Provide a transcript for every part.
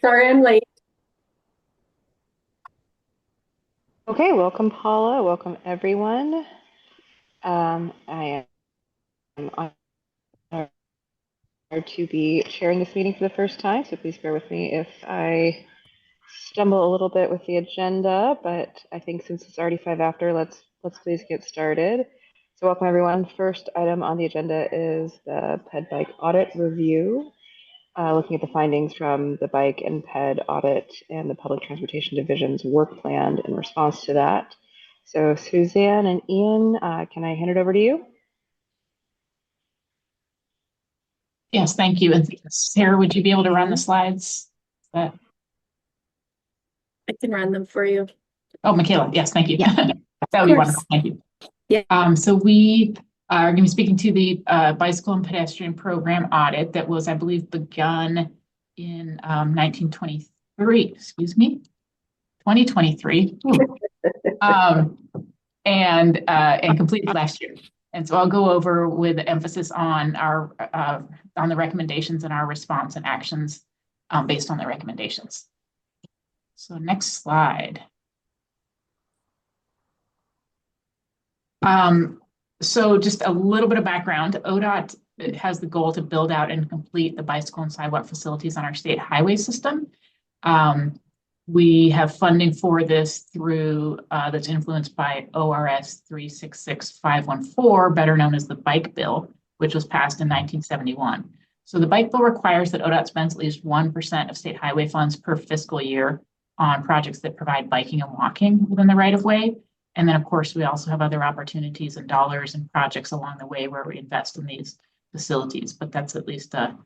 Sorry I'm late. Okay, welcome Paula. Welcome everyone. I am honored to be chairing this meeting for the first time, so please bear with me if I stumble a little bit with the agenda, but I think since it's already 5 after, let's please get started. So welcome everyone. First item on the agenda is the PED bike audit review, looking at the findings from the bike and PED audit and the Public Transportation Division's work plan in response to that. So Suzanne and Ian, can I hand it over to you? Yes, thank you. And Sarah, would you be able to run the slides? I can run them for you. Oh, Michaela, yes, thank you. Yeah, That would be wonderful. Thank you. Yeah. So we are going to be speaking to the bicycle and pedestrian program audit that was, I believe, begun in 1923, excuse me, 2023, and completed last year. And so I'll go over with emphasis on our on the recommendations and our response and actions based on the recommendations. So next slide. So just a little bit of background. ODOT has the goal to build out and complete the bicycle and sidewalk facilities on our state highway system. We have funding for this through that's influenced by ORS 366514, better known as the Bike Bill, which was passed in 1971. So the Bike Bill requires that ODOT spends at least 1% of state highway funds per fiscal year on projects that provide biking and walking within the right of way. And then, of course, we also have other opportunities and dollars and projects along the way where we invest in these facilities, but that's at least a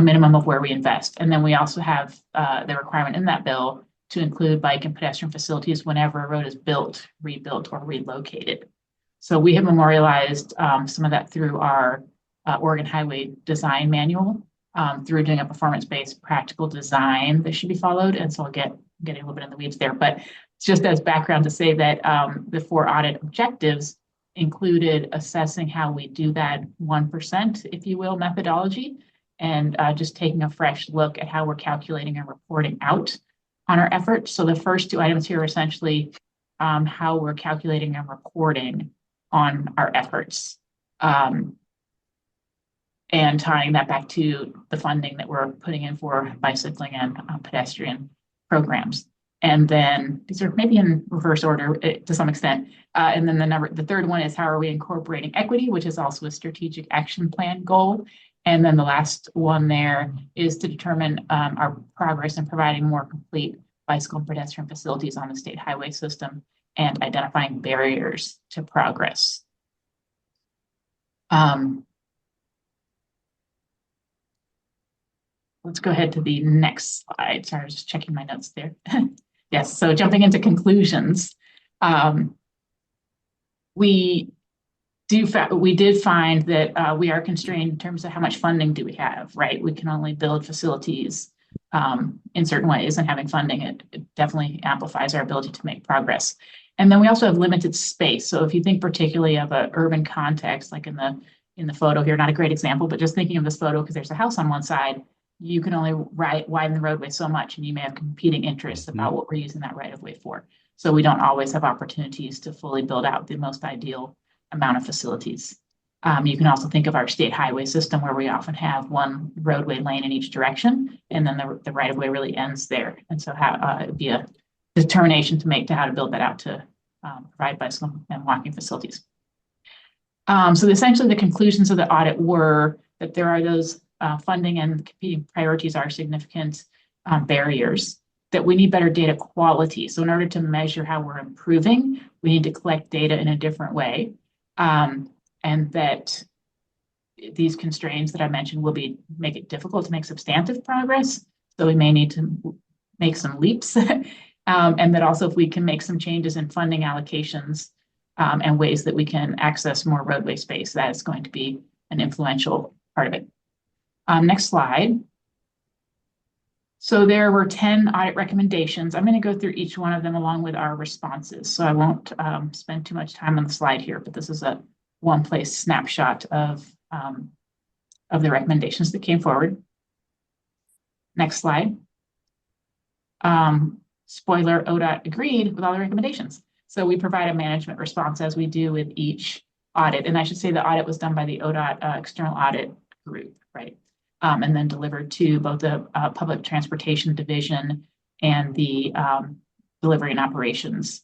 minimum of where we invest. And then we also have the requirement in that bill to include bike and pedestrian facilities whenever a road is built, rebuilt, or relocated. So we have memorialized some of that through our Oregon Highway Design Manual, through doing a performance-based practical design that should be followed. And so I'll getting a little bit in the weeds there, but just as background to say that the 4 audit objectives included assessing how we do that 1%, if you will, methodology, and just taking a fresh look at how we're calculating and reporting out on our efforts. So the first 2 items here are essentially how we're calculating and reporting on our efforts, and tying that back to the funding that we're putting in for bicycling and pedestrian programs. And then these are maybe in reverse order to some extent. And then the third one is how are we incorporating equity, which is also a strategic action plan goal. And then the last one there is to determine our progress in providing more complete bicycle and pedestrian facilities on the state highway system and identifying barriers to progress. Let's go ahead to the next slide. Sorry, I was just checking my notes there. Yes, so jumping into conclusions, we did find that we are constrained in terms of how much funding do we have, right? We can only build facilities in certain ways, and having funding, it definitely amplifies our ability to make progress. And then we also have limited space. So if you think particularly of an urban context, like in the photo here, not a great example, but just thinking of this photo because there's a house on one side, you can only widen the roadway so much, and you may have competing interests about what we're using that right of way for. So we don't always have opportunities to fully build out the most ideal amount of facilities. You can also think of our state highway system where we often have one roadway lane in each direction, and then the right of way really ends there. And so it'd be a determination to make to how to build that out to provide bicycle and walking facilities. So essentially the conclusions of the audit were that there are those funding and competing priorities are significant barriers, that we need better data quality. So in order to measure how we're improving, we need to collect data in a different way. And that these constraints that I mentioned will make it difficult to make substantive progress. So we may need to make some leaps. And that also if we can make some changes in funding allocations and ways that we can access more roadway space, that is going to be an influential part of it. Next slide. So there were 10 audit recommendations. I'm going to go through each one of them along with our responses. So I won't spend too much time on the slide here, but this is a one-place snapshot of the recommendations that came forward. Next slide. Spoiler, ODOT agreed with all the recommendations. So we provide a management response as we do with each audit. And I should say the audit was done by the ODOT external audit group, right? And then delivered to both the Public Transportation Division and the Delivery and Operations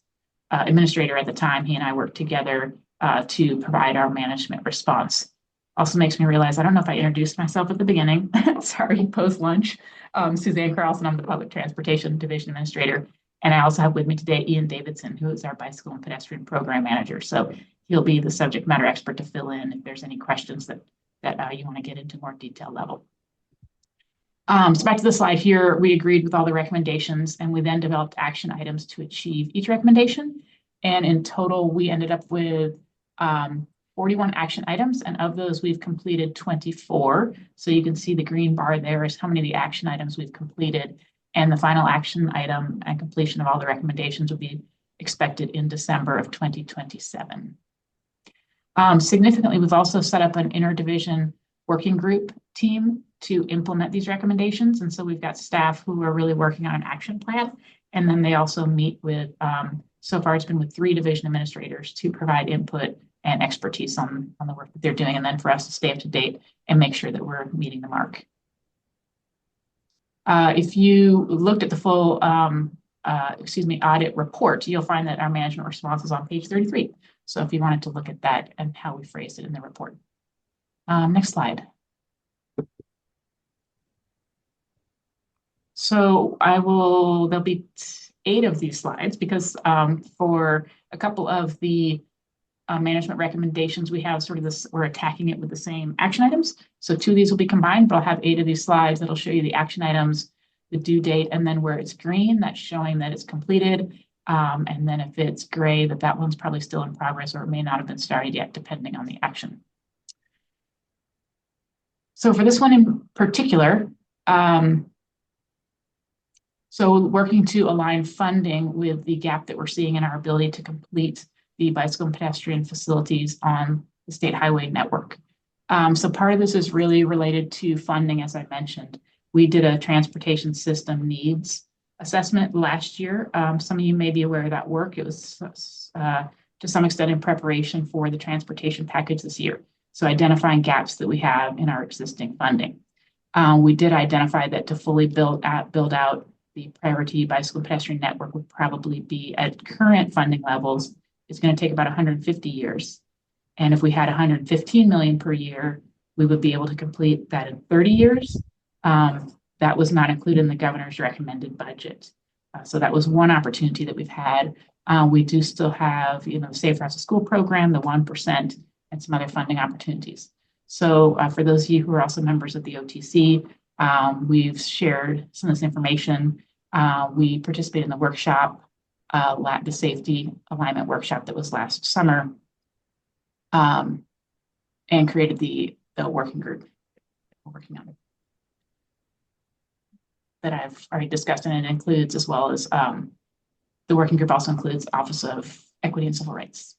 administrator at the time. He and I worked together to provide our management response. Also makes me realize, I don't know if I introduced myself at the beginning. Sorry, post-lunch. Suzanne Carlson, I'm the Public Transportation Division Administrator. And I also have with me today Ian Davidson, who is our Bicycle and Pedestrian Program Manager. So he'll be the subject matter expert to fill in if there's any questions that you want to get into more detail level. So back to the slide here, we agreed with all the recommendations, and we then developed action items to achieve each recommendation. And in total, we ended up with 41 action items, and of those, we've completed 24. So you can see the green bar there is how many of the action items we've completed. And the final action item and completion of all the recommendations will be expected in December of 2027. Significantly, we've also set up an interdivision working group team to implement these recommendations. And so we've got staff who are really working on an action plan. And then they also meet with, so far it's been with 3 division administrators to provide input and expertise on the work that they're doing. And then for us to stay up to date and make sure that we're meeting the mark. If you looked at the full, audit report, you'll find that our management response is on page 33. So if you wanted to look at that and how we phrased it in the report. Next slide. So there'll be 8 of these slides because for a couple of the management recommendations, we have sort of this, we're attacking it with the same action items. So 2 of these will be combined, but I'll have 8 of these slides that'll show you the action items, the due date, and then where it's green, that's showing that it's completed. And then if it's gray, that one's probably still in progress or it may not have been started yet, depending on the action. So for this one in particular, so working to align funding with the gap that we're seeing in our ability to complete the bicycle and pedestrian facilities on the state highway network. So part of this is really related to funding, as I mentioned. We did a transportation system needs assessment last year. Some of you may be aware of that work. It was to some extent in preparation for the transportation package this year. So identifying gaps that we have in our existing funding. We did identify that to fully build out the priority bicycle and pedestrian network would probably be at current funding levels. It's going to take about 150 years. And if we had 115 million per year, we would be able to complete that in 30 years. That was not included in the governor's recommended budget. So that was one opportunity that we've had. We do still have, the Safe Routes to School program, the 1%, and some other funding opportunities. So for those of you who are also members of the OTC, we've shared some of this information. We participated in the workshop, the safety alignment workshop that was last summer, and created the working group we're working on it that I've already discussed, and it includes, as well as the working group also includes Office of Equity and Civil Rights.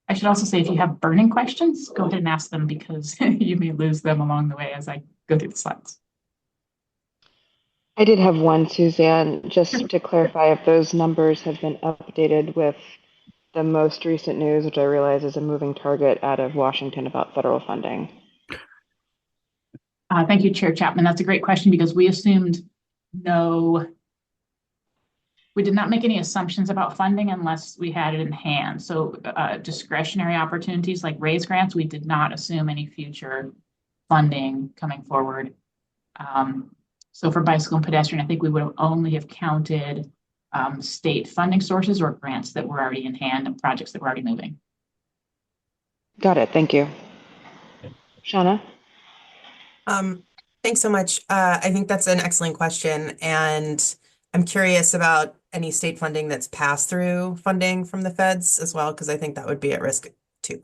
I should also say, if you have burning questions, go ahead and ask them because you may lose them along the way as I go through the slides. I did have one, Suzanne, just to clarify if those numbers have been updated with the most recent news, which I realize is a moving target out of Washington about federal funding. Thank you, Chair Chapman. That's a great question because we assumed we did not make any assumptions about funding unless we had it in hand. So discretionary opportunities like raise grants, we did not assume any future funding coming forward. So for bicycle and pedestrian, I think we would only have counted state funding sources or grants that were already in hand and projects that were already moving. Got it. Thank you. Shauna? Thanks so much. I think that's an excellent question. And I'm curious about any state funding that's passed through funding from the feds as well, because I think that would be at risk too.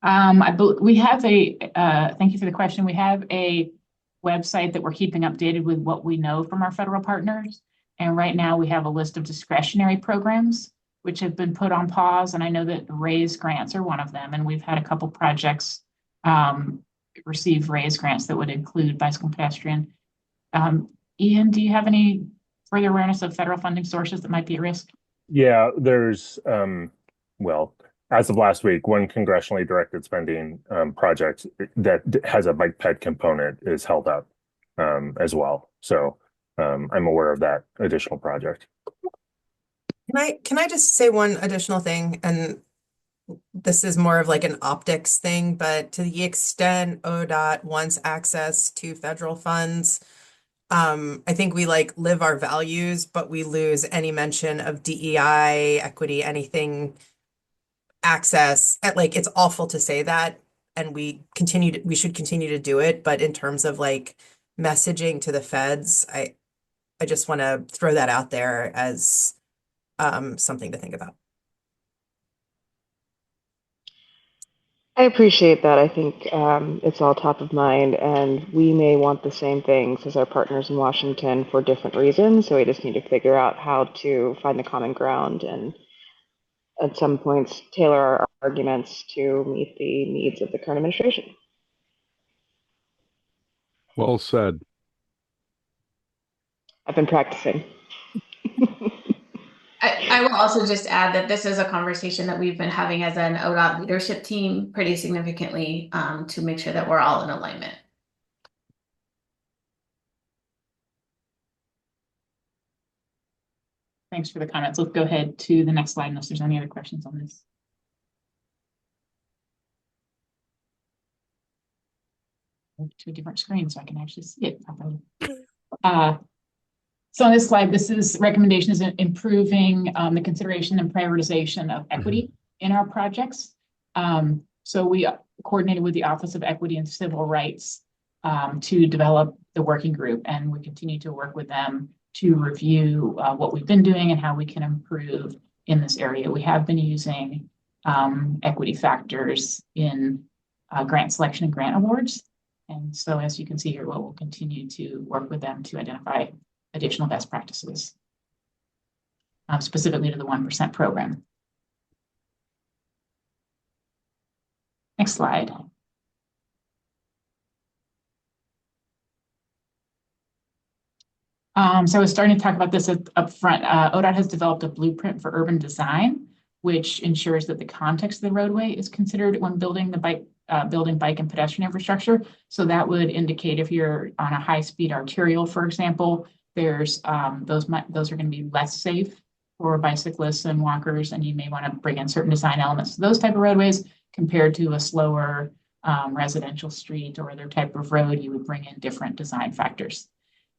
We have thank you for the question. We have a website that we're keeping updated with what we know from our federal partners. And right now we have a list of discretionary programs which have been put on pause. And I know that raise grants are one of them. And we've had a couple projects receive raised grants that would include bicycle and pedestrian. Ian, do you have any further awareness of federal funding sources that might be at risk? Yeah, there's well, as of last week, one congressionally directed spending project that has a bike ped component is held up as well. So I'm aware of that additional project. Can I just say one additional thing? And this is more of like an optics thing, but to the extent ODOT wants access to federal funds, I think we like live our values, but we lose any mention of DEI, equity, anything access. Like it's awful to say that, and we should continue to do it. But in terms of like messaging to the feds, I just want to throw that out there as something to think about. I appreciate that. I think it's all top of mind, and we may want the same things as our partners in Washington for different reasons. So we just need to figure out how to find the common ground and at some points tailor our arguments to meet the needs of the current administration. Well said. I've been practicing. I will also just add that this is a conversation that we've been having as an ODOT leadership team pretty significantly to make sure that we're all in alignment. Thanks for the comments. Let's go ahead to the next slide unless there's any other questions on this. To a different screen so I can actually see it properly. So on this slide, this is recommendations in improving the consideration and prioritization of equity in our projects. So we coordinated with the Office of Equity and Civil Rights to develop the working group, and we continue to work with them to review what we've been doing and how we can improve in this area. We have been using equity factors in grant selection and grant awards. And so as you can see here, we'll continue to work with them to identify additional best practices, specifically to the 1% program. Next slide. So I was starting to talk about this up front. ODOT has developed a blueprint for urban design, which ensures that the context of the roadway is considered when building the bike and pedestrian infrastructure. So that would indicate if you're on a high-speed arterial, for example, there's those are going to be less safe for bicyclists and walkers, and you may want to bring in certain design elements to those type of roadways compared to a slower residential street or other type of road. You would bring in different design factors.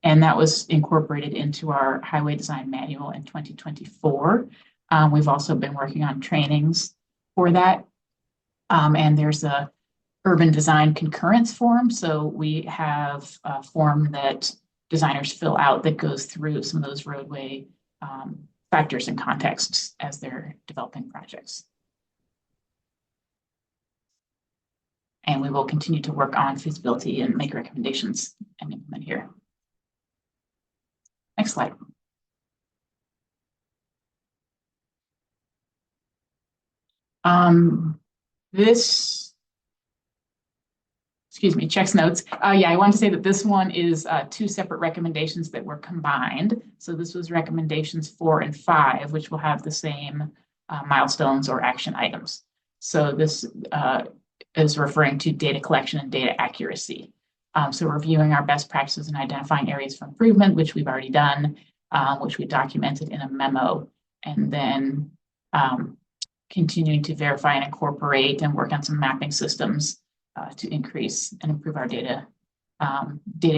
And that was incorporated into our highway design manual in 2024. We've also been working on trainings for that. And there's a urban design concurrence form. So we have a form that designers fill out that goes through some of those roadway factors and contexts as they're developing projects. And we will continue to work on feasibility and make recommendations and implement here. Next slide. This, excuse me, checks notes. Yeah, I want to say that this one is two separate recommendations that were combined. So this was recommendations 4 and 5, which will have the same milestones or action items. So this is referring to data collection and data accuracy. So reviewing our best practices and identifying areas for improvement, which we've already done, which we documented in a memo, and then continuing to verify and incorporate and work on some mapping systems to increase and improve our data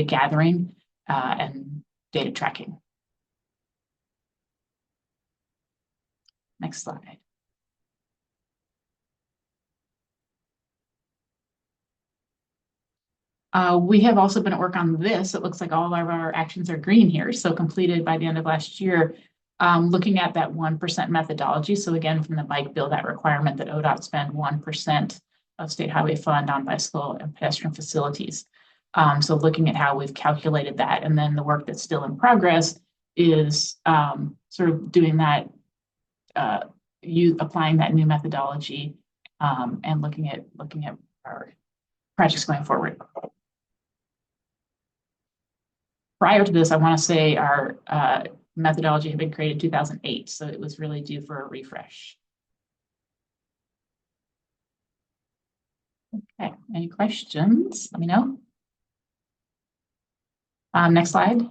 gathering and data tracking. Next slide. We have also been at work on this. It looks like all of our actions are green here, so completed by the end of last year, looking at that 1% methodology. So again, from the bike bill, that requirement that ODOT spend 1% of state highway fund on bicycle and pedestrian facilities. So looking at how we've calculated that, and then the work that's still in progress is sort of doing that, applying that new methodology and looking at our projects going forward. Prior to this, I want to say our methodology had been created in 2008, so it was really due for a refresh. Okay, any questions? Let me know. Next slide.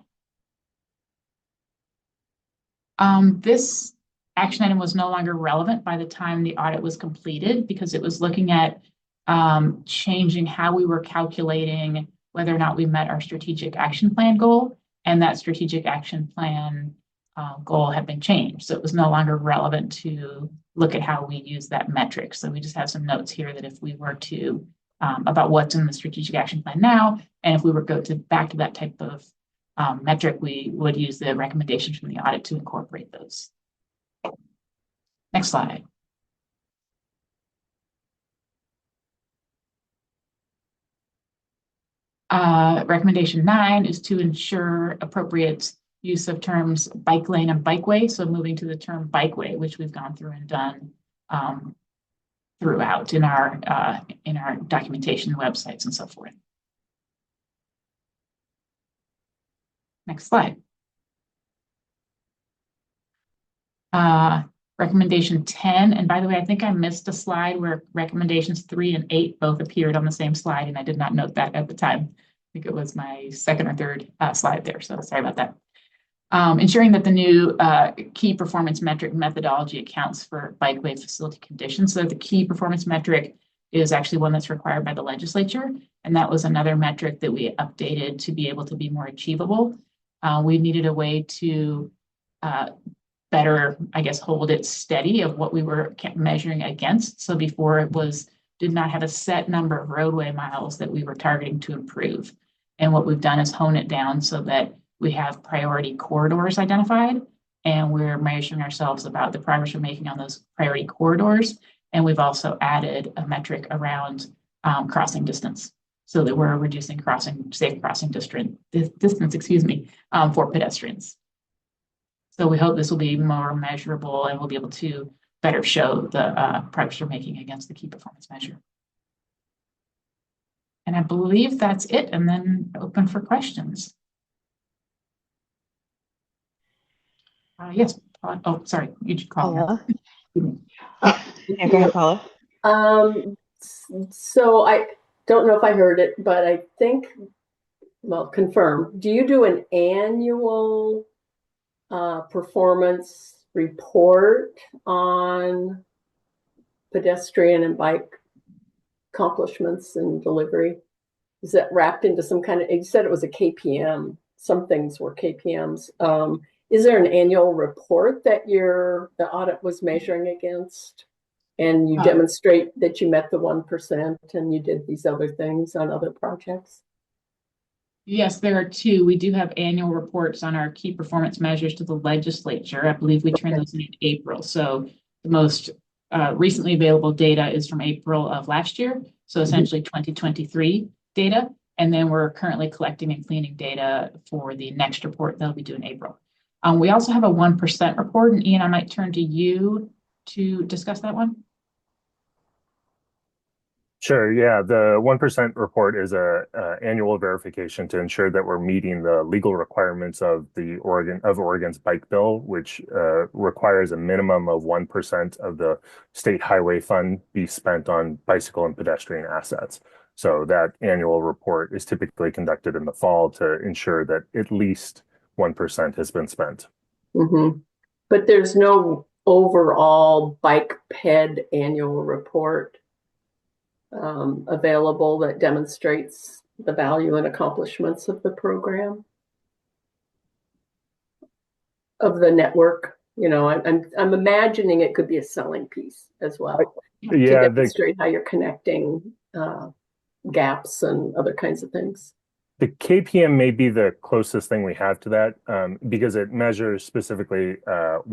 This action item was no longer relevant by the time the audit was completed because it was looking at changing how we were calculating whether or not we met our strategic action plan goal, and that strategic action plan goal had been changed. So it was no longer relevant to look at how we use that metric. So we just have some notes here that if we were to, about what's in the strategic action plan now, and if we were to go back to that type of metric, we would use the recommendations from the audit to incorporate those. Next slide. Recommendation 9 is to ensure appropriate use of terms bike lane and bikeway. So moving to the term bikeway, which we've gone through and done throughout in our documentation websites and so forth. Next slide. Recommendation 10, and by the way, I think I missed a slide where recommendations 3 and 8 both appeared on the same slide, and I did not note that at the time. I think it was my second or third slide there, so sorry about that. Ensuring that the new key performance metric methodology accounts for bikeway facility conditions. So the key performance metric is actually one that's required by the legislature, and that was another metric that we updated to be able to be more achievable. We needed a way to better, I guess, hold it steady of what we were measuring against. So before it did not have a set number of roadway miles that we were targeting to improve. And what we've done is hone it down so that we have priority corridors identified, and we're measuring ourselves about the progress we're making on those priority corridors. And we've also added a metric around crossing distance so that we're reducing safe crossing distance, for pedestrians. So we hope this will be more measurable and we'll be able to better show the progress we're making against the key performance measure. And I believe that's it, and then open for questions. Yes, oh, sorry, you should call Paula. Yeah, go ahead, Paula. So I don't know if I heard it, but I think, well, confirm. Do you do an annual performance report on pedestrian and bike accomplishments and delivery? Is that wrapped into some kind of, you said it was a KPM, some things were KPMs. Is there an annual report that the audit was measuring against, and you demonstrate that you met the 1% and you did these other things on other projects? Yes, there are two. We do have annual reports on our key performance measures to the legislature. I believe we turned those in April. So the most recently available data is from April of last year. So essentially 2023 data. And then we're currently collecting and cleaning data for the next report that'll be due in April. We also have a 1% report, and Ian, I might turn to you to discuss that one. Sure. Yeah, the 1% report is a annual verification to ensure that we're meeting the legal requirements of Oregon's bike bill, which requires a minimum of 1% of the state highway fund be spent on bicycle and pedestrian assets. So that annual report is typically conducted in the fall to ensure that at least 1% has been spent. Mm-hmm. But there's no overall bike ped annual report available that demonstrates the value and accomplishments of the program, of the network. You know, I'm imagining it could be a selling piece as well. Yeah, to demonstrate how you're connecting gaps and other kinds of things. The KPM may be the closest thing we have to that, because it measures specifically how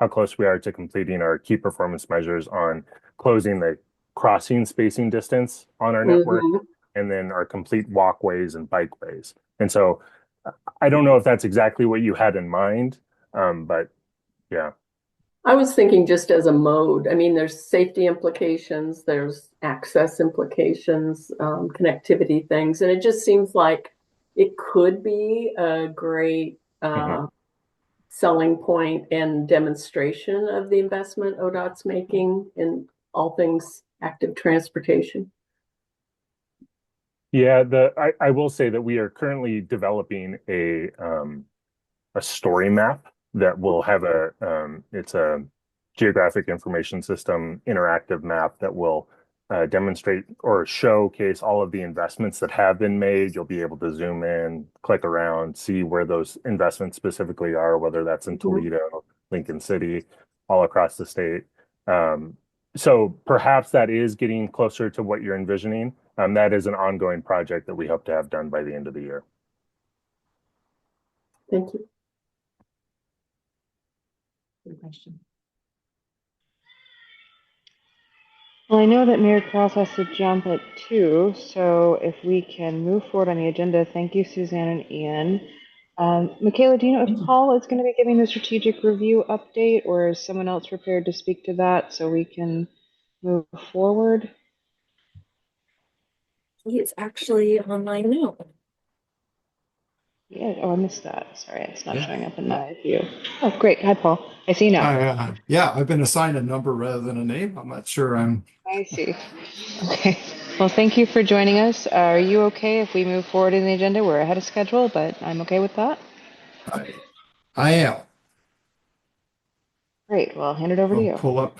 close we are to completing our key performance measures on closing the crossing spacing distance on our network, and then our complete walkways and bikeways. And so I don't know if that's exactly what you had in mind, but yeah. I was thinking just as a mode. I mean, there's safety implications, there's access implications, connectivity things, and it just seems like it could be a great Mhm. selling point and demonstration of the investment ODOT's making in all things active transportation. Yeah, I will say that we are currently developing a story map that will have it's a geographic information system interactive map that will demonstrate or showcase all of the investments that have been made. You'll be able to zoom in, click around, see where those investments specifically are, whether that's in Mhm. Toledo, Lincoln City, all across the state. Um, so perhaps that is getting closer to what you're envisioning. That is an ongoing project that we hope to have done by the end of the year. Thank you. Good question. Well, I know that Mayor Krause has to jump at 2, so if we can move forward on the agenda, thank you, Suzanne and Ian. Michaela, do you know if Paul is going to be giving the strategic review update, or is someone else prepared to speak to that so we can move forward? He is actually online now. Yeah, oh, I missed that. Sorry, it's not Yeah. showing up in my view. Oh, great. Hi, Paul. I see you now. Yeah, I've been assigned a number rather than a name. I'm not sure I'm. I see. Okay. Well, thank you for joining us. Are you okay if we move forward in the agenda? We're ahead of schedule, but I'm okay with that. I am. Great. Well, I'll hand it over to I'll you. pull up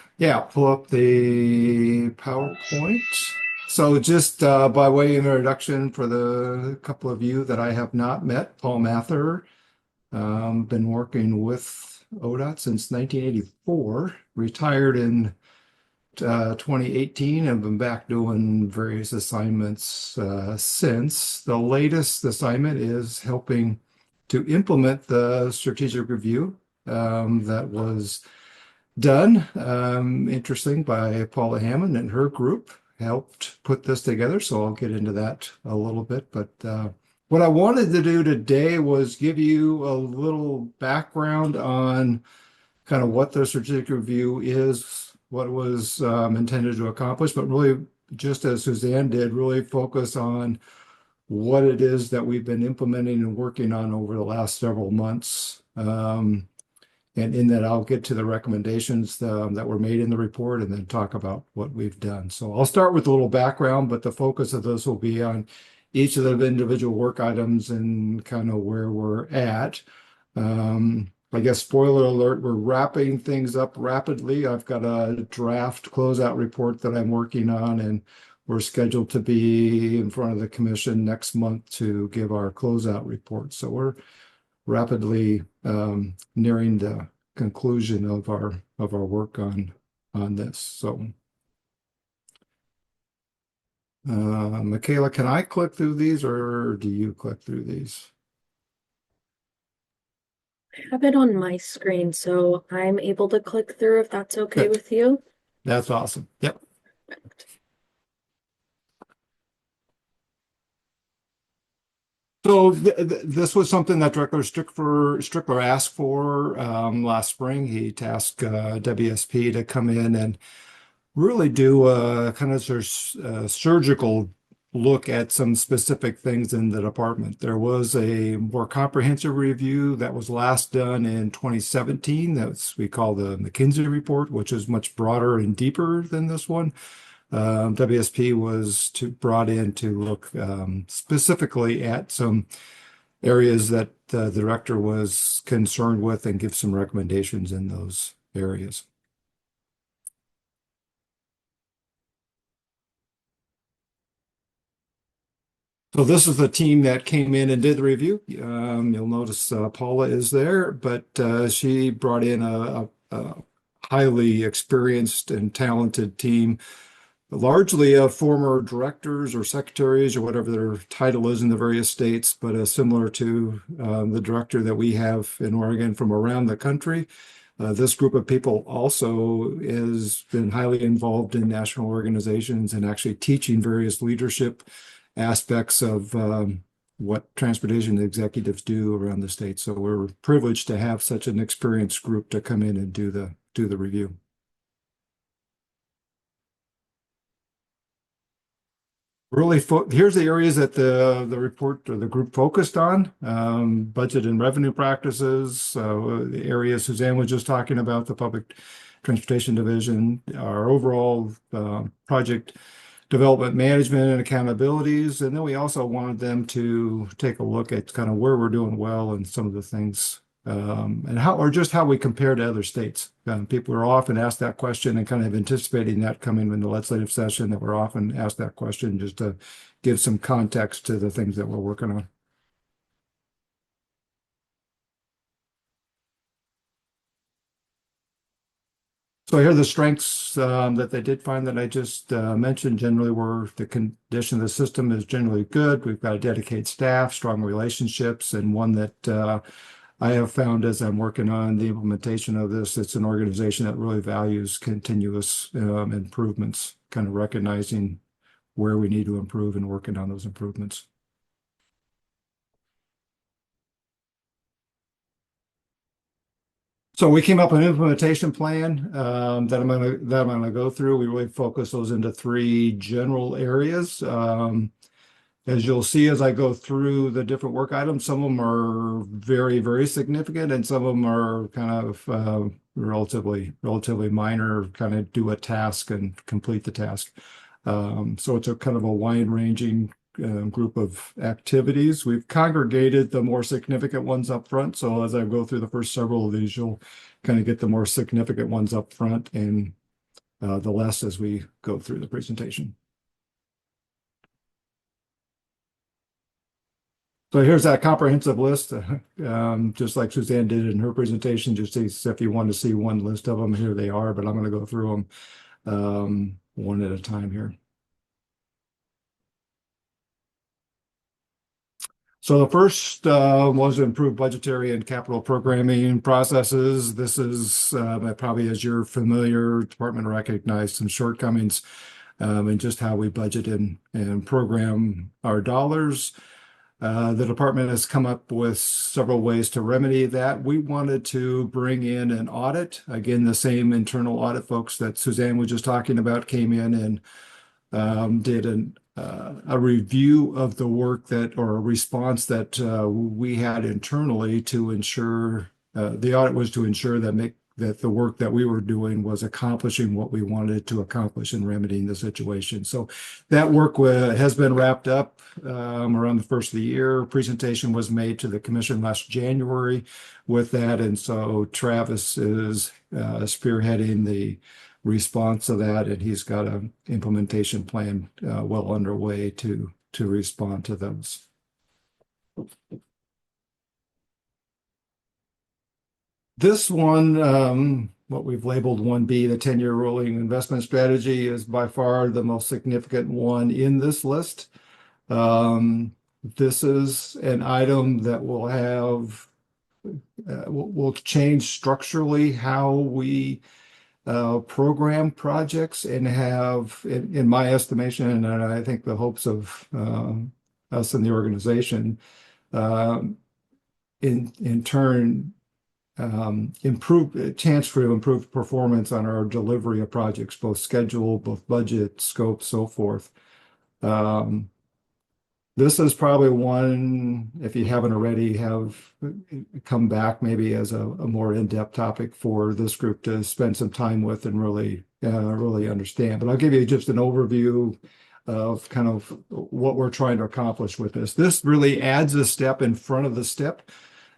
the PowerPoint. So just by way of introduction for the couple of you that I have not met, Paul Mather, been working with ODOT since 1984, retired in 2018 and been back doing various assignments since. The latest assignment is helping to implement the strategic review that was done, interesting, by Paula Hammond and her group helped put this together. So I'll get into that a little bit. But what I wanted to do today was give you a little background on kind of what the strategic review is, what it was intended to accomplish, but really, just as Suzanne did, really focus on what it is that we've been implementing and working on over the last several months. And in that, I'll get to the recommendations that were made in the report and then talk about what we've done. So I'll start with a little background, but the focus of this will be on each of the individual work items and kind of where we're at. I guess spoiler alert, we're wrapping things up rapidly. I've got a draft closeout report that I'm working on, and we're scheduled to be in front of the commission next month to give our closeout report. So we're rapidly nearing the conclusion of our work on this. So Michaela, can I click through these or do you click through these? I have it on my screen, so I'm able to click through if that's okay Good. with you. That's awesome. Yep. So this was something that Director Strickler asked for last spring. He tasked WSP to come in and really do a kind of surgical look at some specific things in the department. There was a more comprehensive review that was last done in 2017. That's we call the McKinsey report, which is much broader and deeper than this one. WSP was brought in to look specifically at some areas that the director was concerned with and give some recommendations in those areas. So this is the team that came in and did the review. You'll notice Paula is there, but she brought in a highly experienced and talented team, largely of former directors or secretaries or whatever their title is in the various states, but similar to the director that we have in Oregon from around the country. This group of people also has been highly involved in national organizations and actually teaching various leadership aspects of what transportation executives do around the state. So we're privileged to have such an experienced group to come in and do the do the review. Really, here's the areas that the report or the group focused on: budget and revenue practices, the areas Suzanne was just talking about, the public transportation division, our overall project development management and accountabilities, and then we also wanted them to take a look at kind of where we're doing well and some of the things, and how, or just how we compare to other states. People are often asked that question, and kind of anticipating that coming in the legislative session, that we're often asked that question just to give some context to the things that we're working on. So here are the strengths that they did find that I just mentioned. Generally, were the condition of the system is generally good. We've got a dedicated staff, strong relationships, and one that I have found as I'm working on the implementation of this, it's an organization that really values continuous improvements, kind of recognizing where we need to improve and working on those improvements. So we came up with an implementation plan that I'm gonna go through. We really focus those into three general areas. As you'll see as I go through the different work items, some of them are very, very significant, and some of them are kind of relatively minor, kind of do a task and complete the task. So it's a kind of a wide-ranging group of activities. We've congregated the more significant ones up front. So as I go through the first several of these, you'll kind of get the more significant ones up front, and the less as we go through the presentation. So here's that comprehensive list, just like Suzanne did in her presentation, just if you want to see one list of them, here they are, but I'm going to go through them one at a time here. So the first was to improve budgetary and capital programming processes. This is probably, as you're familiar, department recognized some shortcomings in just how we budget and program our dollars. The department has come up with several ways to remedy that. We wanted to bring in an audit. Again, the same internal audit folks that Suzanne was just talking about came in and did a review of the work that, or a response that we had internally to ensure, the audit was to ensure that the work that we were doing was accomplishing what we wanted to accomplish in remedying the situation. So that work has been wrapped up around the first of the year. Presentation was made to the commission last January with that. And so Travis is spearheading the response to that, and he's got an implementation plan well underway to respond to those. This one, what we've labeled 1B, the 10-year rolling investment strategy, is by far the most significant one in this list. This is an item that will change structurally how we program projects, and have, in my estimation, and I think the hopes of us in the organization, in turn, chance for improved performance on our delivery of projects, both schedule, both budget, scope, so forth. This is probably one, if you haven't already, have come back maybe as a more in-depth topic for this group to spend some time with and really understand. But I'll give you just an overview of kind of what we're trying to accomplish with this. This really adds a step in front of the step.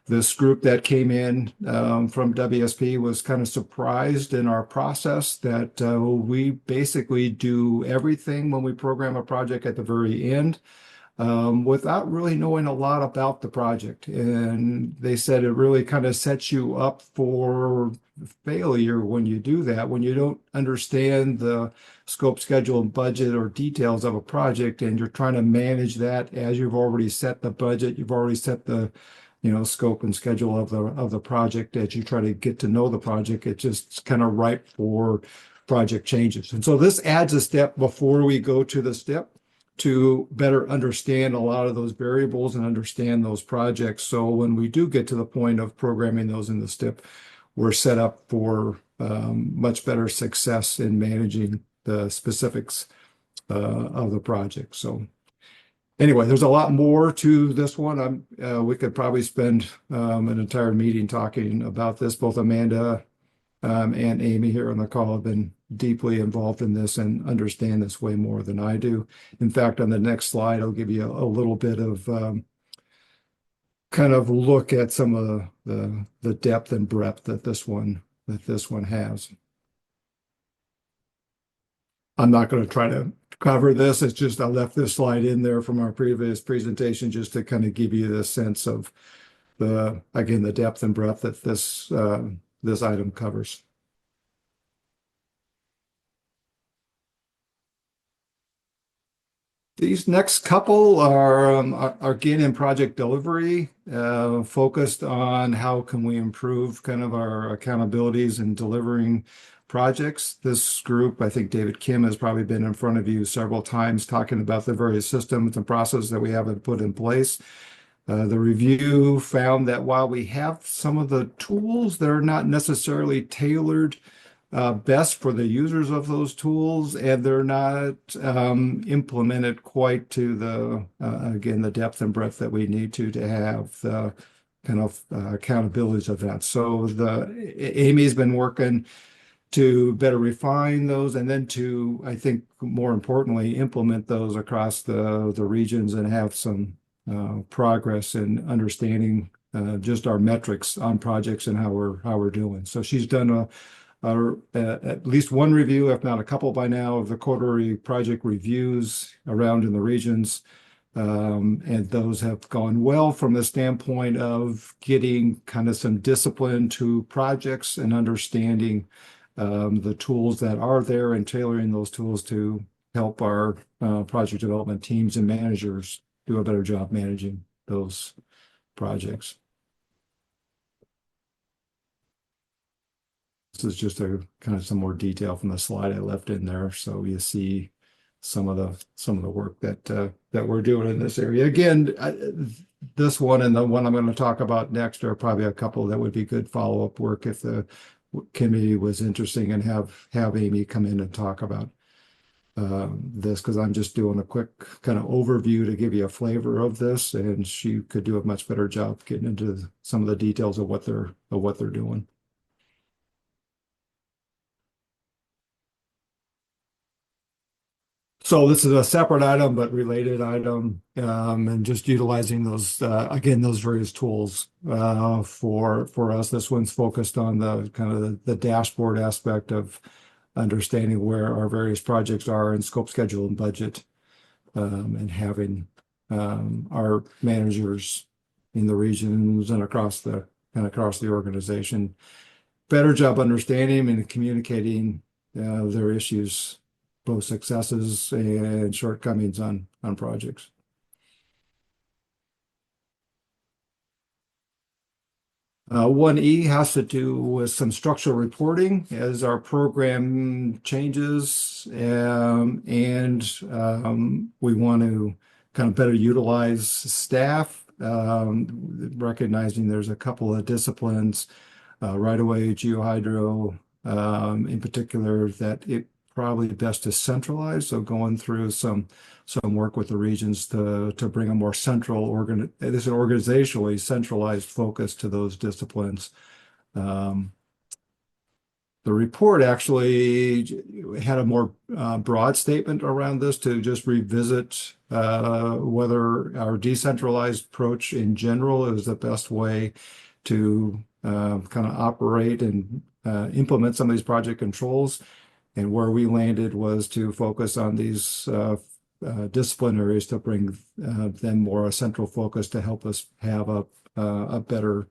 This group that came in from WSP was kind of surprised in our process that we basically do everything when we program a project at the very end, without really knowing a lot about the project. And they said it really kind of sets you up for failure when you do that, when you don't understand the scope, schedule, and budget or details of a project, and you're trying to manage that as you've already set the budget, you've already set the scope and schedule of the project. As you try to get to know the project, it's just kind of ripe for project changes. And so this adds a step before we go to the step to better understand a lot of those variables and understand those projects. So when we do get to the point of programming those in the step, we're set up for much better success in managing the specifics of the project. So anyway, there's a lot more to this one. We could probably spend an entire meeting talking about this. Both Amanda and Amy here on the call have been deeply involved in this and understand this way more than I do. In fact, on the next slide, I'll give you a little bit of kind of look at some of the depth and breadth that this one has. I'm not going to try to cover this. It's just I left this slide in there from our previous presentation just to kind of give you the sense of the depth and breadth that this item covers. These next couple are again in project delivery, focused on how can we improve kind of our accountabilities in delivering projects. This group, I think David Kim has probably been in front of you several times talking about the various systems and processes that we have put in place. The review found that while we have some of the tools that are not necessarily tailored best for the users of those tools, and they're not implemented quite to the depth and breadth that we need to have the kind of accountabilities of that. So Amy's been working to better refine those, and then to, I think, more importantly, implement those across the regions and have some progress in understanding just our metrics on projects and how we're doing. So she's done at least one review, if not a couple by now, of the quarterly project reviews around in the regions. And those have gone well from the standpoint of getting kind of some discipline to projects and understanding the tools that are there and tailoring those tools to help our project development teams and managers do a better job managing those projects. This is just a kind of some more detail from the slide I left in there, so you see some of the work that we're doing in this area. Again, this one and the one I'm going to talk about next are probably a couple that would be good follow-up work if the committee was interesting, and have Amy come in and talk about this, because I'm just doing a quick kind of overview to give you a flavor of this, and she could do a much better job getting into some of the details of what they're doing. So this is a separate item, but related item, and just utilizing those, again, those various tools for us. This one's focused on the kind of the dashboard aspect of understanding where our various projects are in scope, schedule, and budget, and having our managers in the regions and across the organization better job understanding and communicating their issues, both successes and shortcomings on projects. One E has to do with some structural reporting as our program changes, and we want to kind of better utilize staff, recognizing there's a couple of disciplines, right away, geohydro, in particular, that it probably best to centralize. So going through some work with the regions to bring a more organizationally centralized focus to those disciplines. The report actually had a more broad statement around this to just revisit whether our decentralized approach in general is the best way to kind of operate and implement some of these project controls. And where we landed was to focus on these discipline areas to bring them more a central focus to help us have a better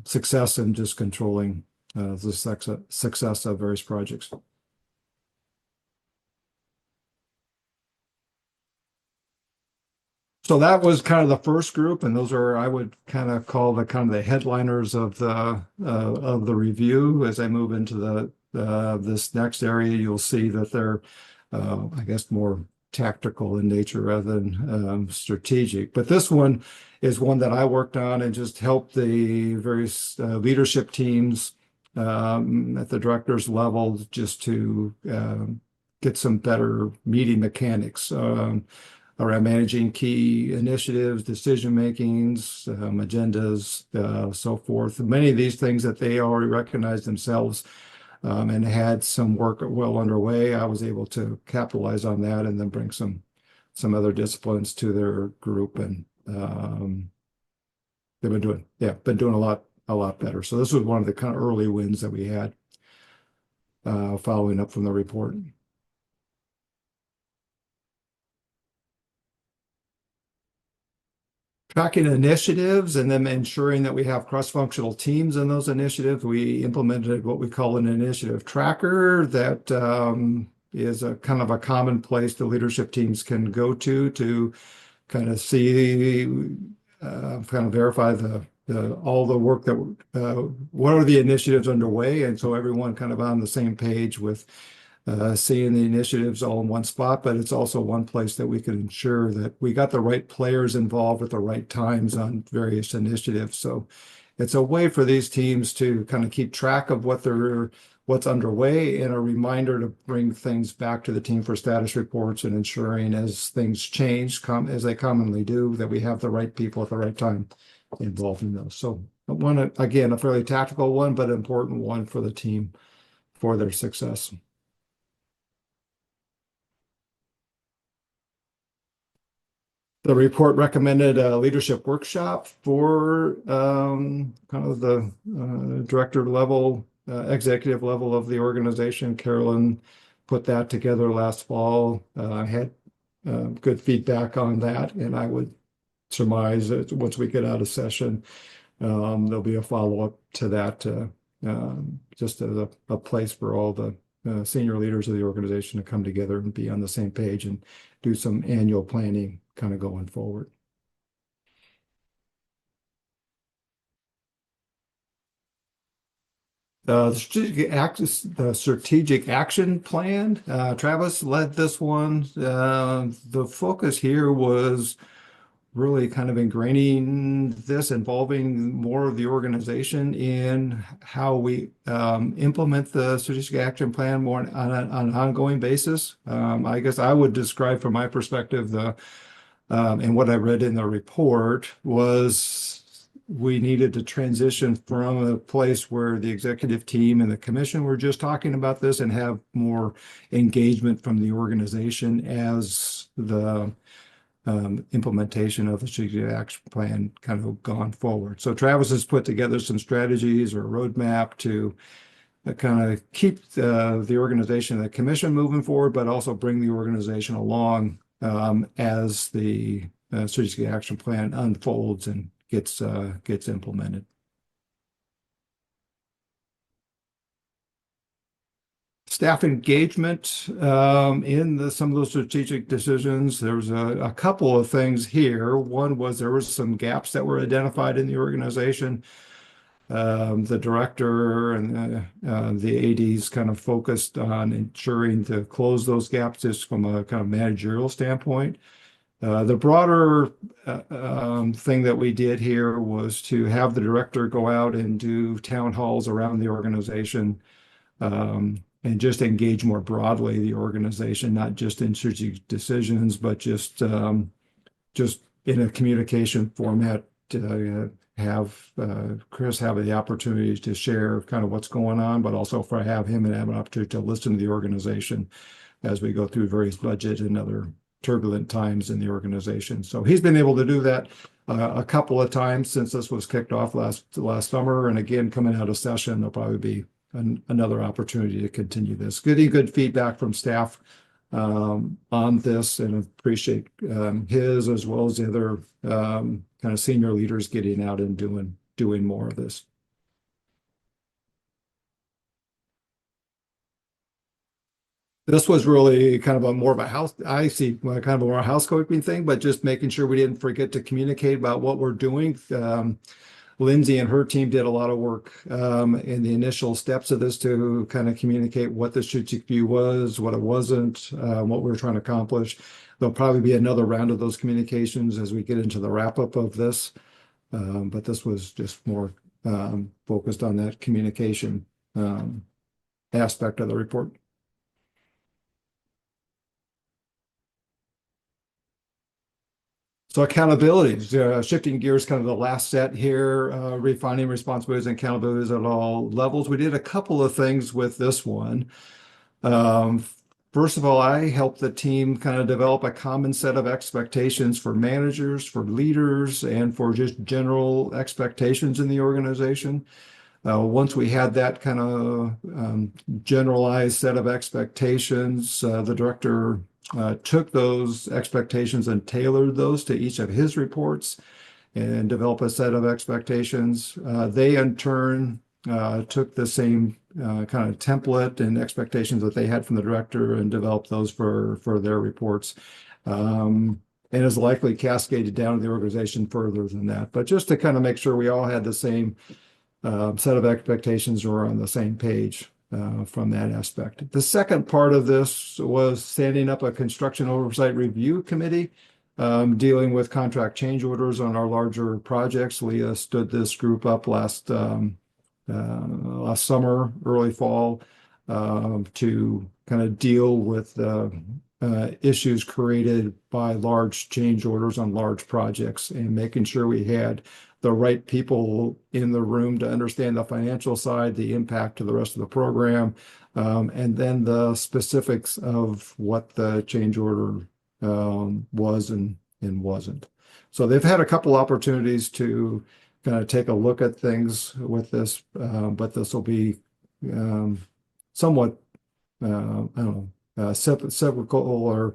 success in just controlling the success of various projects. So that was kind of the first group, and those are, I would kind of call the headliners of the review. As I move into this next area, you'll see that they're, I guess, more tactical in nature rather than strategic. But this one is one that I worked on and just helped the various leadership teams at the director's level just to get some better meeting mechanics around managing key initiatives, decision makings, agendas, so forth. Many of these things that they already recognize themselves and had some work well underway. I was able to capitalize on that and then bring some other disciplines to their group, and they've been doing a lot better. So this was one of the kind of early wins that we had following up from the report. Tracking initiatives and then ensuring that we have cross-functional teams in those initiatives. We implemented what we call an initiative tracker that is a kind of a common place the leadership teams can go to kind of see, kind of verify all the work that what are the initiatives underway, and so everyone kind of on the same page with seeing the initiatives all in one spot. But it's also one place that we can ensure that we got the right players involved at the right times on various initiatives. So it's a way for these teams to kind of keep track of what's underway, and a reminder to bring things back to the team for status reports, and ensuring as things change, as they commonly do, that we have the right people at the right time involved in those. So one, again, a fairly tactical one, but an important one for the team for their success. The report recommended a leadership workshop for kind of the director level, executive level of the organization. Carolyn put that together last fall. I had good feedback on that, and I would surmise that once we get out of session, there'll be a follow-up to that, just as a place for all the senior leaders of the organization to come together and be on the same page and do some annual planning kind of going forward. The strategic action plan, Travis led this one. The focus here was really kind of ingraining this, involving more of the organization in how we implement the strategic action plan more on an ongoing basis. I guess I would describe from my perspective and what I read in the report was we needed to transition from a place where the executive team and the commission were just talking about this and have more engagement from the organization as the implementation of the strategic action plan kind of gone forward. So Travis has put together some strategies or a roadmap to kind of keep the organization and the commission moving forward, but also bring the organization along as the strategic action plan unfolds and gets implemented. Staff engagement in some of those strategic decisions. There was a couple of things here. One was there was some gaps that were identified in the organization. The director and the ADs kind of focused on ensuring to close those gaps just from a kind of managerial standpoint. The broader thing that we did here was to have the director go out and do town halls around the organization, and just engage more broadly the organization, not just in strategic decisions, but just in a communication format. Have Chris have the opportunity to share kind of what's going on, but also have him and have an opportunity to listen to the organization as we go through various budget and other turbulent times in the organization. So he's been able to do that a couple of times since this was kicked off last summer. And again, coming out of session, there'll probably be another opportunity to continue this. Getting good feedback from staff on this, and appreciate his as well as the other kind of senior leaders getting out and doing more of this. This was really kind of more of a housekeeping thing, but just making sure we didn't forget to communicate about what we're doing. Lindsay and her team did a lot of work in the initial steps of this to kind of communicate what the strategic view was, what it wasn't, what we were trying to accomplish. There'll probably be another round of those communications as we get into the wrap up of this. But this was just more focused on that communication aspect of the report. So accountability, shifting gears, kind of the last set here, refining responsibilities and accountabilities at all levels. We did a couple of things with this one. Um, First of all, I helped the team kind of develop a common set of expectations for managers, for leaders, and for just general expectations in the organization. Once we had that kind of generalized set of expectations, the director took those expectations and tailored those to each of his reports and developed a set of expectations. They in turn took the same kind of template and expectations that they had from the director and developed those for their reports. And is likely cascaded down to the organization further than that. But just to kind of make sure we all had the same set of expectations were on the same page from that aspect. The second part of this was standing up a construction oversight review committee dealing with contract change orders on our larger projects. Leah stood this group up last summer, early fall, to kind of deal with issues created by large change orders on large projects and making sure we had the right people in the room to understand the financial side, the impact to the rest of the program, and then the specifics of what the change order was and wasn't. So they've had a couple opportunities to kind of take a look at things with this, but this will be somewhat, I don't know, cyclical or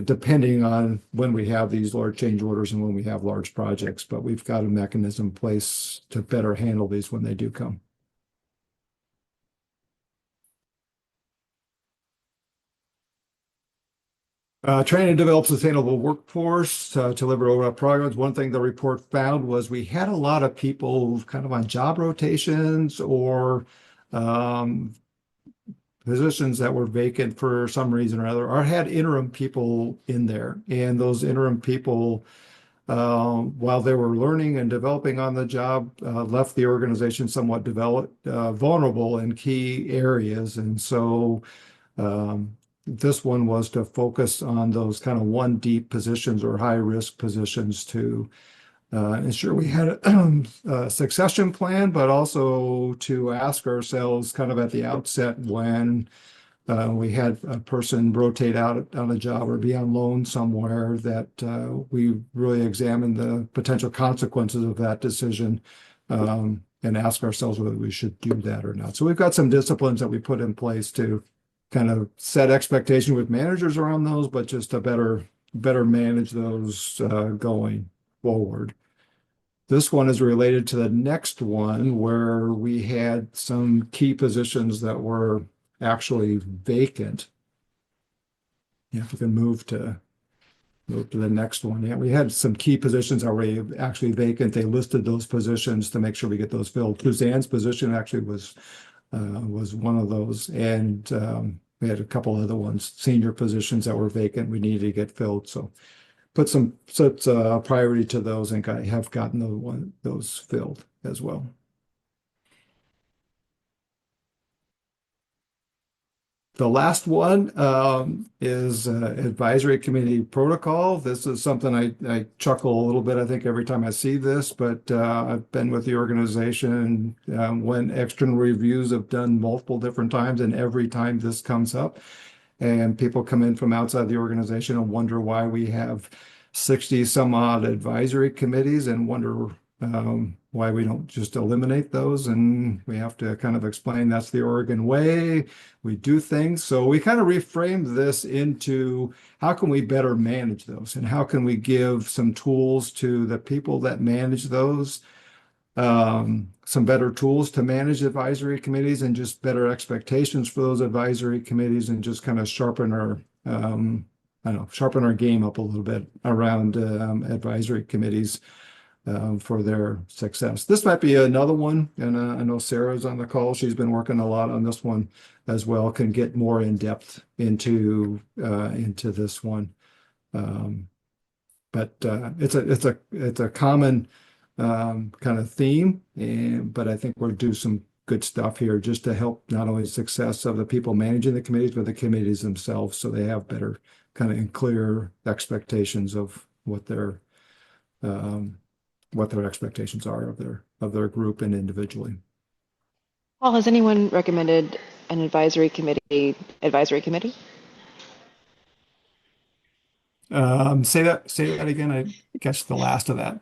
depending on when we have these large change orders and when we have large projects, but we've got a mechanism in place to better handle these when they do come. Train and develop sustainable workforce to deliver overall programs. One thing the report found was we had a lot of people kind of on job rotations or positions that were vacant for some reason or other, or had interim people in there. And those interim people, while they were learning and developing on the job, left the organization somewhat vulnerable in key areas. And so this one was to focus on those kind of one deep positions or high risk positions to ensure we had a succession plan, but also to ask ourselves kind of at the outset when we had a person rotate out on a job or be on loan somewhere that we really examine the potential consequences of that decision and ask ourselves whether we should do that or not. So we've got some disciplines that we put in place to kind of set expectation with managers around those, but just to better manage those going forward. This one is related to the next one where we had some key positions that were actually vacant. Yeah, if we can move to the next one. Yeah, we had some key positions already actually vacant. They listed those positions to make sure we get those filled. Suzanne's position actually was one of those, and we had a couple other ones, senior positions that were vacant. We needed to get filled, so put some priority to those and have gotten those filled as well. The last one is advisory committee protocol. This is something I chuckle a little bit, I think, every time I see this, but I've been with the organization when external reviews have done multiple different times, and every time this comes up, and people come in from outside the organization and wonder why we have 60 some odd advisory committees and wonder why we don't just eliminate those. And we have to kind of explain that's the Oregon way we do things. So we kind of reframed this into how can we better manage those and how can we give some tools to the people that manage those, some better tools to manage advisory committees and just better expectations for those advisory committees and just kind of sharpen our, sharpen our game up a little bit around advisory committees for their success. This might be another one, and I know Sarah's on the call. She's been working a lot on this one as well, can get more in depth into this one. But it's a common kind of theme, but I think we'll do some good stuff here just to help not only the success of the people managing the committees, but the committees themselves, so they have better kind of clear expectations of what their expectations are of their group and individually. Paul, has anyone recommended an advisory committee? Say that again. I catch the last of that.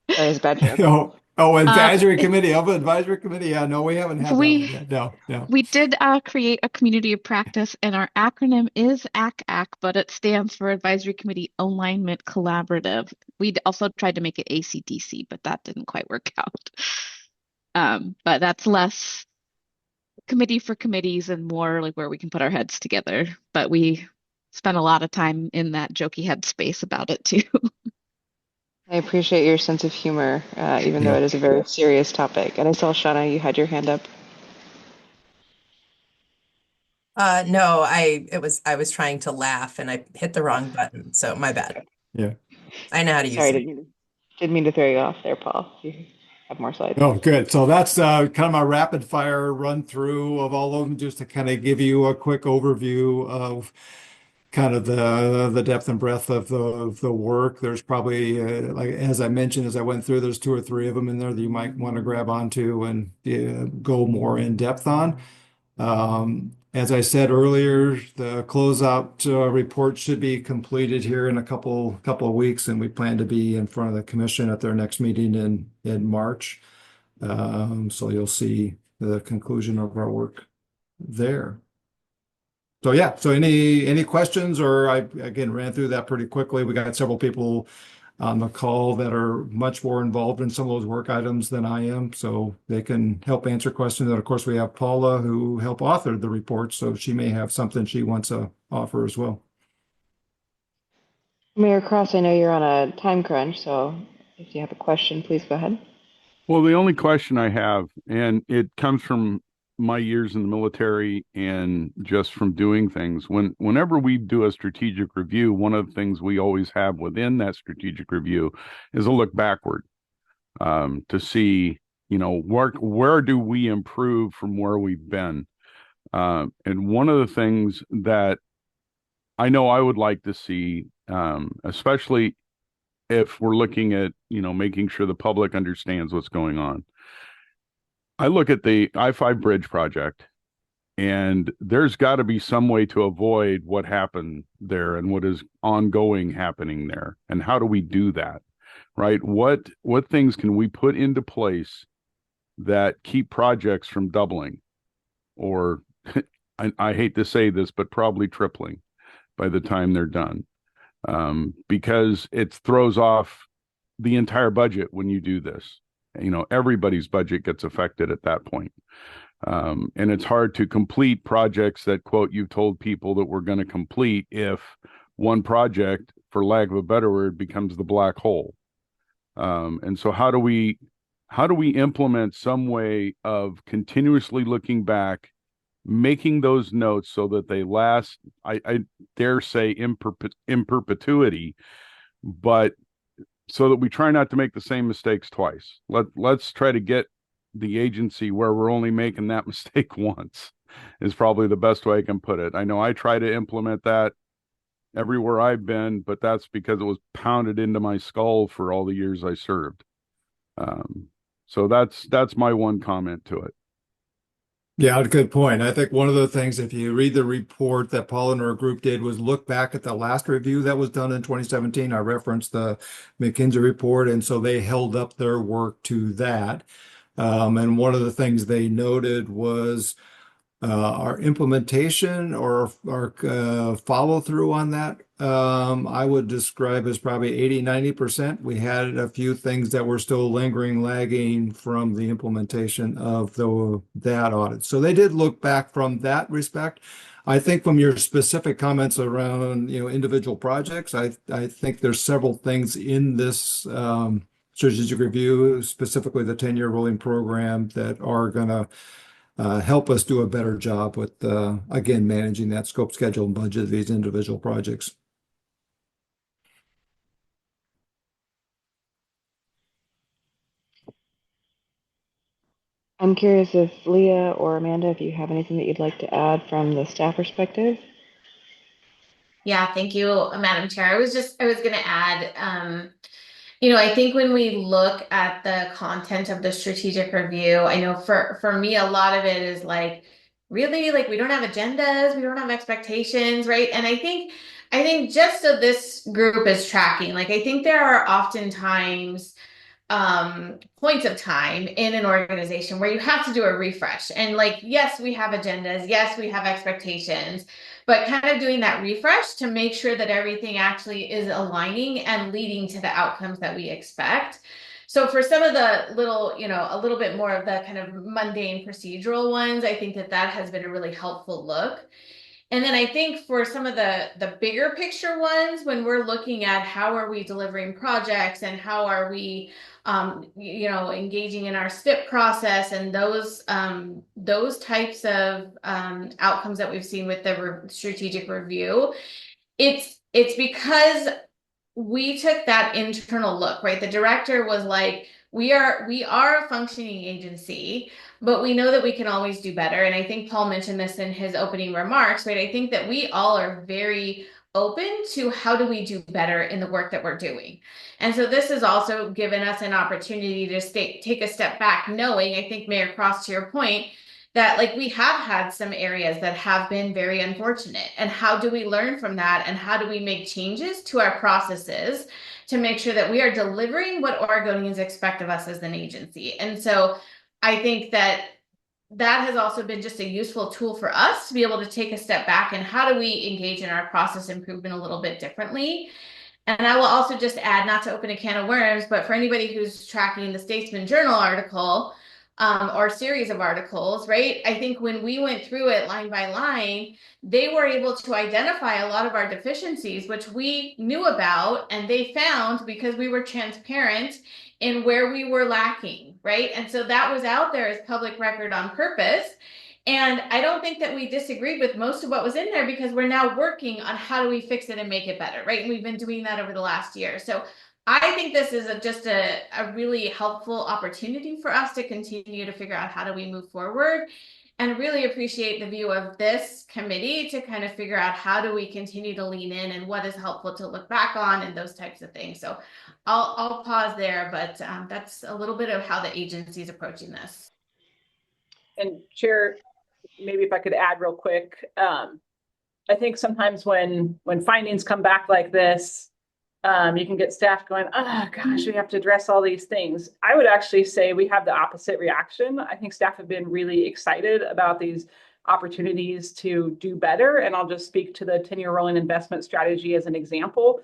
That was a bad joke. Advisory committee. Of advisory committee. Yeah, no, we haven't had that one We yet. No. we did create a community of practice, and our acronym is ACAC, but it stands for Advisory Committee Alignment Collaborative. We also tried to make it ACDC, but that didn't quite work out. But that's less committee for committees and more like where we can put our heads together. But we spent a lot of time in that jokey headspace about it too. I appreciate your sense of humor, even though Yeah. it is a very serious topic. And I saw, Shauna, you had your hand up. No, I was trying to laugh and I hit the wrong button, so my bad. Yeah. I know how to use Sorry, it. didn't mean to throw you off there, Paul. You have more slides. Oh, good. So that's kind of my rapid fire run through of all of them, just to kind of give you a quick overview of kind of the depth and breadth of the work. There's probably like as I mentioned as I went through, there's 2 or 3 of them in there that you might want to grab onto and go more in depth on. As I said earlier, the closeout report should be completed here in a couple of weeks, and we plan to be in front of the commission at their next meeting in March. So you'll see the conclusion of our work there. So yeah, so any questions, or I again ran through that pretty quickly. We got several people on the call that are much more involved in some of those work items than I am, so they can help answer questions. And of course, we have Paula who helped author the report, so she may have something she wants to offer as well. Mayor Cross, I know you're on a time crunch, so if you have a question, please go ahead. Well, the only question I have, and it comes from my years in the military and just from doing things, whenever we do a strategic review, one of the things we always have within that strategic review is a look backward to see, where do we improve from where we've been. And one of the things that I know I would like to see, especially if we're looking at, making sure the public understands what's going on. I look at the I-5 bridge project, and there's got to be some way to avoid what happened there and what is ongoing happening there. And how do we do that, right? What things can we put into place that keep projects from doubling, or I hate to say this, but probably tripling by the time they're done? Because it throws off the entire budget when you do this. Everybody's budget gets affected at that point. And it's hard to complete projects that, quote, you've told people that we're going to complete if one project, for lack of a better word, becomes the black hole. And so how do we implement some way of continuously looking back, making those notes so that they last, I dare say, in perpetuity, but so that we try not to make the same mistakes twice. Let's try to get the agency where we're only making that mistake once, is probably the best way I can put it. I know I try to implement that everywhere I've been, but that's because it was pounded into my skull for all the years I served. So that's my one comment to it. Yeah, good point. I think one of the things, if you read the report that Paul and her group did, was look back at the last review that was done in 2017. I referenced the McKinsey report, and so they held up their work to that. And one of the things they noted was our implementation or our follow through on that. I would describe as probably 80–90%. We had a few things that were still lingering, lagging from the implementation of that audit. So they did look back from that respect. I think from your specific comments around, individual projects, I think there's several things in this strategic review, specifically the 10-year rolling program, that are going to help us do a better job with, again, managing that scope, schedule, and budget of these individual projects. I'm curious if Leah or Amanda, if you have anything that you'd like to add from the staff perspective. Yeah, thank you, Madam Chair. I was going to add, I think when we look at the content of the strategic review, I know for me, a lot of it is like, really, like we don't have agendas, we don't have expectations, right? And I think just so this group is tracking, like I think there are oftentimes points of time in an organization where you have to do a refresh. And like, yes, we have agendas, yes, we have expectations, but kind of doing that refresh to make sure that everything actually is aligning and leading to the outcomes that we expect. So for some of the little, a little bit more of the kind of mundane procedural ones, I think that has been a really helpful look. And then I think for some of the bigger picture ones, when we're looking at how are we delivering projects and how are we, engaging in our STIP process and those types of outcomes that we've seen with the strategic review, it's because we took that internal look, right? The director was like, we are a functioning agency, but we know that we can always do better. And I think Paul mentioned this in his opening remarks, right? I think that we all are very open to how do we do better in the work that we're doing. And so this has also given us an opportunity to take a step back, knowing, I think, Mayor Cross, to your point, that like we have had some areas that have been very unfortunate, and how do we learn from that, and how do we make changes to our processes to make sure that we are delivering what Oregonians expect of us as an agency. And so I think that has also been just a useful tool for us to be able to take a step back and how do we engage in our process improvement a little bit differently. And I will also just add, not to open a can of worms, but for anybody who's tracking the Statesman Journal article, or series of articles, right? I think when we went through it line by line, they were able to identify a lot of our deficiencies, which we knew about, and they found because we were transparent in where we were lacking, right? And so that was out there as public record on purpose. And I don't think that we disagreed with most of what was in there, because we're now working on how do we fix it and make it better, right? And we've been doing that over the last year. So I think this is just a really helpful opportunity for us to continue to figure out how do we move forward, and really appreciate the view of this committee to kind of figure out how do we continue to lean in and what is helpful to look back on and those types of things. So I'll pause there, but that's a little bit of how the agency is approaching this. And Chair, maybe if I could add real quick, I think sometimes when findings come back like this, you can get staff going, oh gosh, we have to address all these things. I would actually say we have the opposite reaction. I think staff have been really excited about these opportunities to do better. And I'll just speak to the 10-year rolling investment strategy as an example.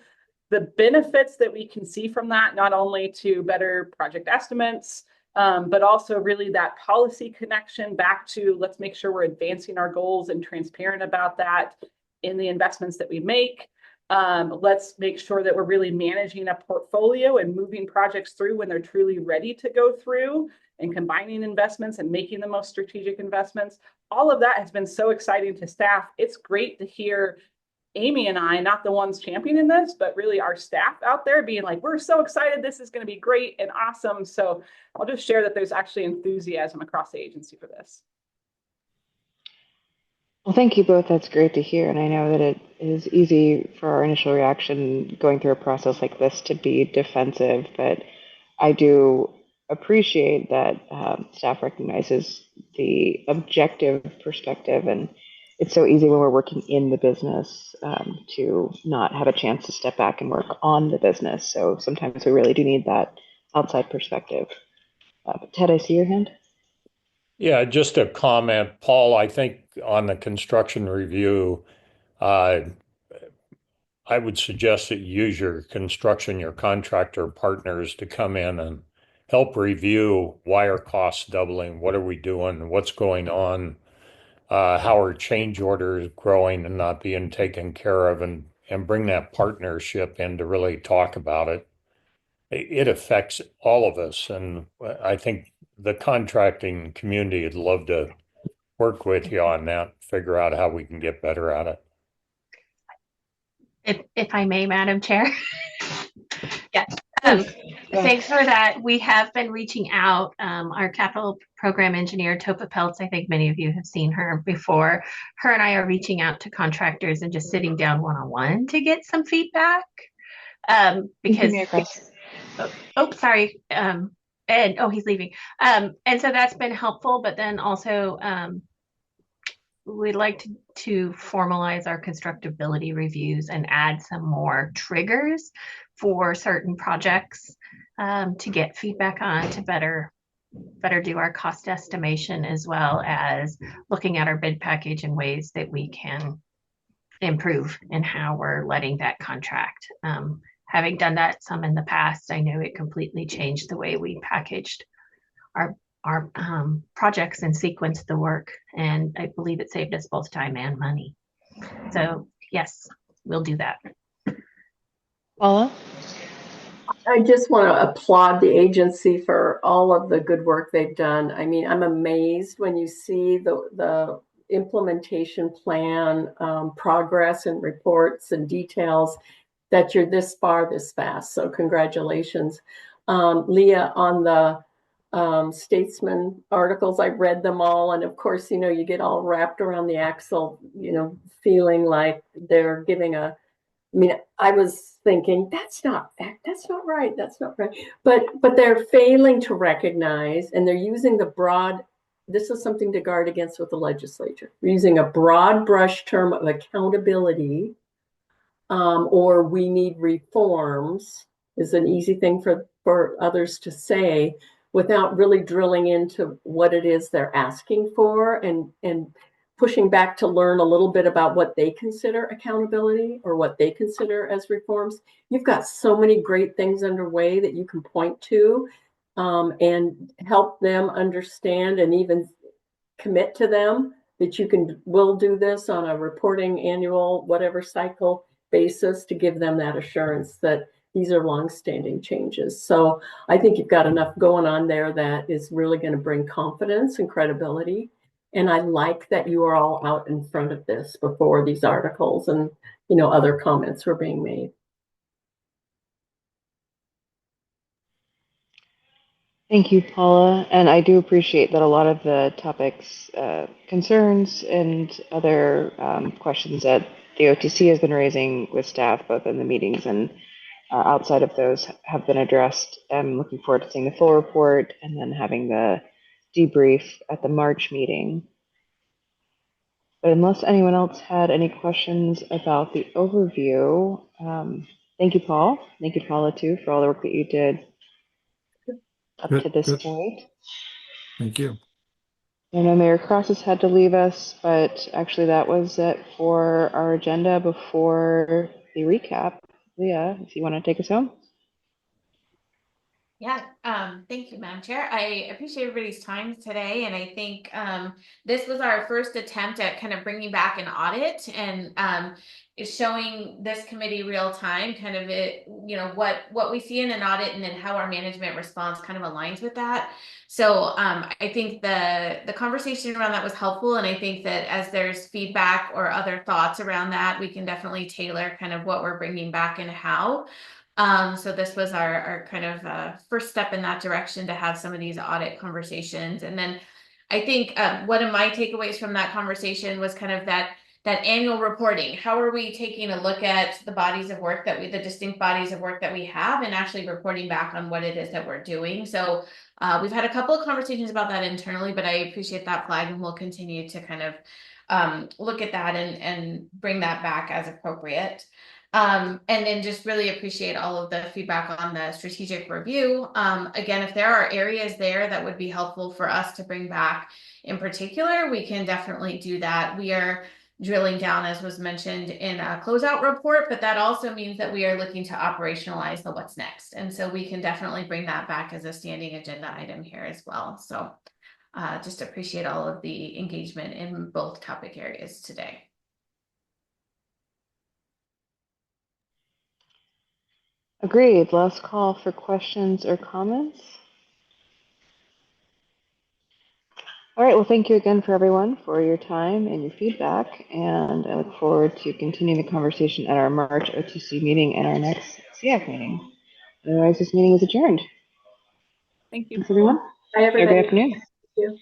The benefits that we can see from that, not only to better project estimates, but also really that policy connection back to let's make sure we're advancing our goals and transparent about that in the investments that we make. Let's make sure that we're really managing a portfolio and moving projects through when they're truly ready to go through, and combining investments and making the most strategic investments. All of that has been so exciting to staff. It's great to hear Amy and I, not the ones championing this, but really our staff out there being like, we're so excited. This is going to be great and awesome. So I'll just share that there's actually enthusiasm across the agency for this. Well, thank you both. That's great to hear. And I know that it is easy for our initial reaction going through a process like this to be defensive, but I do appreciate that staff recognizes the objective perspective. And it's so easy when we're working in the business to not have a chance to step back and work on the business. So sometimes we really do need that outside perspective. Ted, I see your hand. Yeah, just a comment, Paul. I think on the construction review, I would suggest that you use your contractor partners to come in and help review why are costs doubling, what are we doing, what's going on, how are change orders growing and not being taken care of, and bring that partnership in to really talk about it. It affects all of us, and I think the contracting community would love to work with you on that, figure out how we can get better at it. If I may, Madam Chair. Yes. ahead. Thanks for that. We have been reaching out. Our capital program engineer, Topa Peltz, I think many of you have seen her before. Her and I are reaching out to contractors and just sitting down one-on-one to get some feedback. Because, sorry. He's leaving. And so that's been helpful, but then also we'd like to formalize our constructability reviews and add some more triggers for certain projects to get feedback on to better do our cost estimation, as well as looking at our bid package and ways that we can improve in how we're letting that contract. Having done that some in the past, I know it completely changed the way we packaged our projects and sequenced the work, and I believe it saved us both time and money. So yes, we'll do that. Paula? I just want to applaud the agency for all of the good work they've done. I mean, I'm amazed when you see the implementation plan, progress and reports and details, that you're this far this fast. So congratulations. Leah, on the Statesman articles, I read them all. And of course, you get all wrapped around the axle, feeling like they're giving I was thinking that's not right. But they're failing to recognize, and they're using the broad. This is something to guard against with the legislature. We're using a broad brush term of accountability, or we need reforms, is an easy thing for others to say, without really drilling into what it is they're asking for and pushing back to learn a little bit about what they consider accountability or what they consider as reforms. You've got so many great things underway that you can point to and help them understand, and even commit to them that will do this on a reporting annual, whatever cycle basis, to give them that assurance that these are longstanding changes. So I think you've got enough going on there that is really going to bring confidence and credibility. And I like that you are all out in front of this before these articles and, other comments were being made. Thank you, Paula. And I do appreciate that a lot of the topics, concerns, and other questions that the OTC has been raising with staff, both in the meetings and outside of those, have been addressed. I'm looking forward to seeing the full report and then having the debrief at the March meeting. But unless anyone else had any questions about the overview, thank you, Paul. Thank you, Paula, too, for all the work that you did up to this point. Thank you. I know Mayor Cross has had to leave us, but actually that was it for our agenda before the recap. Leah, if you want to take us home. Yeah, thank you, Madam Chair. I appreciate everybody's time today. And I think this was our first attempt at kind of bringing back an audit and is showing this committee real time kind of what we see in an audit, and then how our management response kind of aligns with that. So I think the conversation around that was helpful. And I think that as there's feedback or other thoughts around that, we can definitely tailor kind of what we're bringing back and how. So this was our kind of first step in that direction, to have some of these audit conversations. And then I think one of my takeaways from that conversation was kind of that annual reporting. How are we taking a look at the bodies of work the distinct bodies of work that we have, and actually reporting back on what it is that we're doing? So we've had a couple of conversations about that internally, but I appreciate that flag, and we'll continue to kind of look at that and bring that back as appropriate. And then just really appreciate all of the feedback on the strategic review. Again, if there are areas there that would be helpful for us to bring back in particular, we can definitely do that. We are drilling down, as was mentioned, in a closeout report, but that also means that we are looking to operationalize the what's next. And so we can definitely bring that back as a standing agenda item here as well. So just appreciate all of the engagement in both topic areas today. Agreed. Last call for questions or comments. All right. Well, thank you again for everyone for your time and your feedback. And I look forward to continuing the conversation at our March OTC meeting and our next CIAC meeting. Otherwise, this meeting is adjourned. Thank you. Thanks, everyone. Bye, Have a everybody. good afternoon. Thank you.